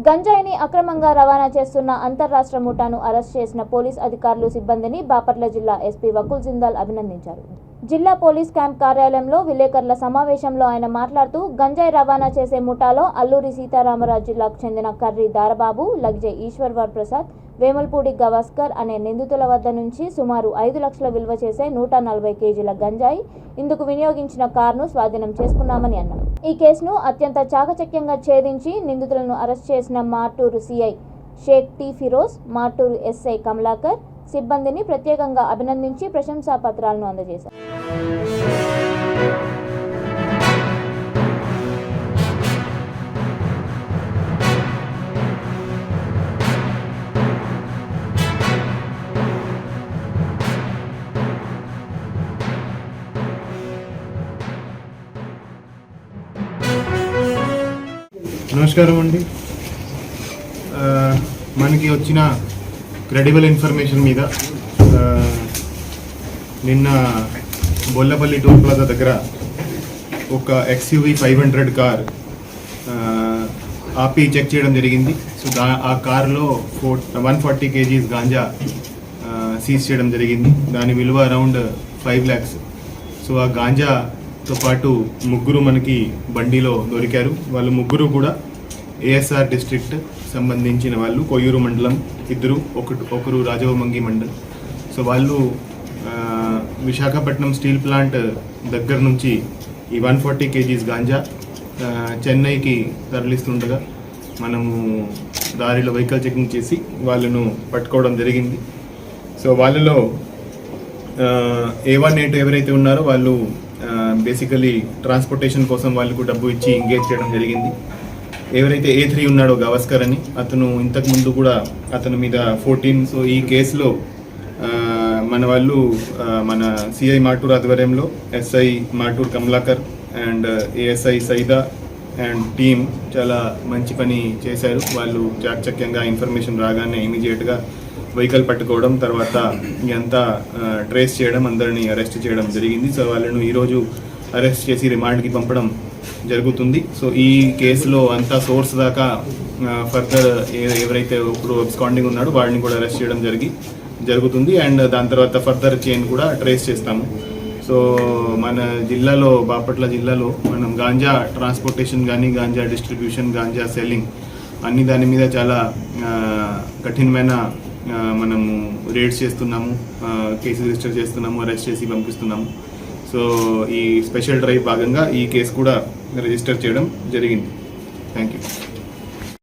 గంజాయిని అక్రమంగా రవాణా చేస్తున్న అంతర్రాష్ట్ర ముఠాను అరెస్ట్ చేసిన పోలీస్ అధికారులు సిబ్బందిని బాపట్ల జిల్లా ఎస్పీ వకుల్ జిందాల్ అభినందించారు. జిల్లా పోలీస్ క్యాంప్ కార్యాలయంలో విలేకరుల సమావేశంలో ఆయన మాట్లాడుతూ గంజాయి రవాణా చేసే ముఠాలో అల్లూరి సీతారామరాజు జిల్లాకు చెందిన కర్రి దారబాబు, లగ్జే ఈశ్వర్వర్ ప్రసాద్, వేమల్పూడి గవాస్కర్ అనే నిందితుల వద్ద నుంచి సుమారు 5 లక్షల విలువ చేసే 140 కేజీల గంజాయి ఇందుకు వినియోగించిన కారును స్వాధీనం చేసుకున్నామని అన్నారు. ఈ కేసును అత్యంత చాకచక్యంగా ఛేదించి నిందితులను అరెస్ట్ చేసిన మార్టూరు సిఐ షేక్ టి ఫిరోజ్, మార్టూరు ఎస్ఐ కమలాకర్ సిబ్బందిని ప్రత్యేకంగా అభినందించి ప్రశంసా పత్రాలను అందజేశారు. నమస్కారం అండి. మనకి వచ్చిన క్రెడిబుల్ ఇన్ఫర్మేషన్ మీద నిన్న బొల్లపల్లి టోల్ ప్లాజా దగ్గర ఒక XUV 500 కార్ ఆపి చెక్ చేయడం జరిగింది. సో ఆ కార్లో 140 kgs గాంజా సీజ్ చేయడం జరిగింది. దాని విలువ అరౌండ్ 5 lakhs. సో ఆ గాంజాతో పాటు ముగ్గురు మనకి బండిలో దొరికారు. వాళ్ళు ముగ్గురు కూడా ASR డిస్ట్రిక్ట్ సంబంధించిన వాళ్ళు, కొయ్యూరు మండలం ఇద్దరు, ఒకరు రాజవమంగి మండలం. సో వాళ్ళు విశాఖపట్నం స్టీల్ ప్లాంట్ దగ్గర నుంచి ఈ 140 kgs గాంజా చెన్నైకి తరలిస్తుండగా మనము దారిలో వెహికల్ చెకింగ్ చేసి వాళ్ళను పట్టుకోవడం జరిగింది. సో వాళ్ళలో A1A2 ఎవరైతే ఉన్నారో వాళ్ళు బేసికలీ ట్రాన్స్పోర్టేషన్ కోసం వాళ్ళకు డబ్బు ఇచ్చి ఎంగేజ్ చేయడం జరిగింది. ఎవరైతే A3 ఉన్నాడో గవాస్కర్ అని, అతను ఇంతకుముందు కూడా అతని మీద 14. సో ఈ కేసులో మన వాళ్ళు మన సిఐ మార్టూర్ ఆధ్వర్యంలో SI Martur Kamalakar and ASI Saida and team చాలా మంచి పని చేశారు. వాళ్ళు చాకచక్యంగా ఇన్ఫర్మేషన్ రాగానే ఇమీడియట్గా వెహికల్ పట్టుకోవడం, తర్వాత ఇదంతా ట్రేస్ చేయడం, అందరినీ అరెస్ట్ చేయడం జరిగింది. సో వాళ్ళను ఈరోజు అరెస్ట్ చేసి రిమాండ్కి పంపడం జరుగుతుంది. సో ఈ కేసులో అంతా సోర్స్ దాకా ఫర్దర్ ఎవరైతే ఇప్పుడు అబ్స్కాండింగ్ ఉన్నాడో వాడిని కూడా అరెస్ట్ చేయడం జరుగుతుంది. అండ్ దాని తర్వాత ఫర్దర్ చైన్ కూడా ట్రేస్ చేస్తాము. సో మన జిల్లాలో, బాపట్ల జిల్లాలో మనం గాంజా ట్రాన్స్పోర్టేషన్ కానీ, గాంజా డిస్ట్రిబ్యూషన్, గాంజా సెల్లింగ్ అన్ని దాని మీద చాలా కఠినమైన మనము రేడ్స్ చేస్తున్నాము, కేసు రిజిస్టర్ చేస్తున్నాము, అరెస్ట్ చేసి పంపిస్తున్నాము. సో ఈ స్పెషల్ డ్రైవ్ భాగంగా ఈ కేసు కూడా రిజిస్టర్ చేయడం జరిగింది. Thank you.